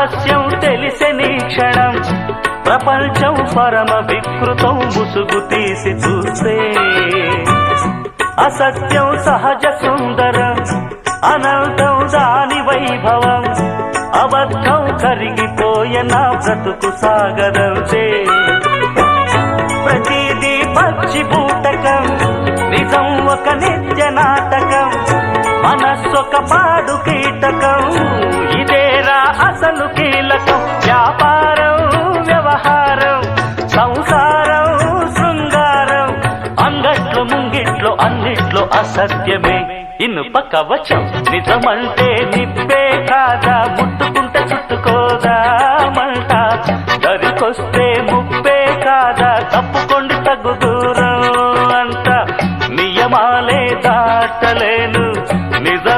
రహస్యం తెలిసెని క్షణం ప్రపంచం పరమ వికృతం ముసుగు తీసి చూస్తే అసత్యం సహజ సుందరం అనంతం దాని వైభవం అబద్ధం కరిగిపోయే నా బ్రతుకు సాగరంతే ప్రతిదీ పచ్చి బూటకం నిజం ఒక నిత్య నాటకం మనస్సొక పాడు కీటకం ఇదేరా అసలు కీలకం వ్యాపారం వ్యవహారం సంసారం శృంగారం అంగట్లో ముంగిట్లో అన్నిట్లో అసత్యమే ఇనుప కవచం నిజమంటే నిప్పే కాదా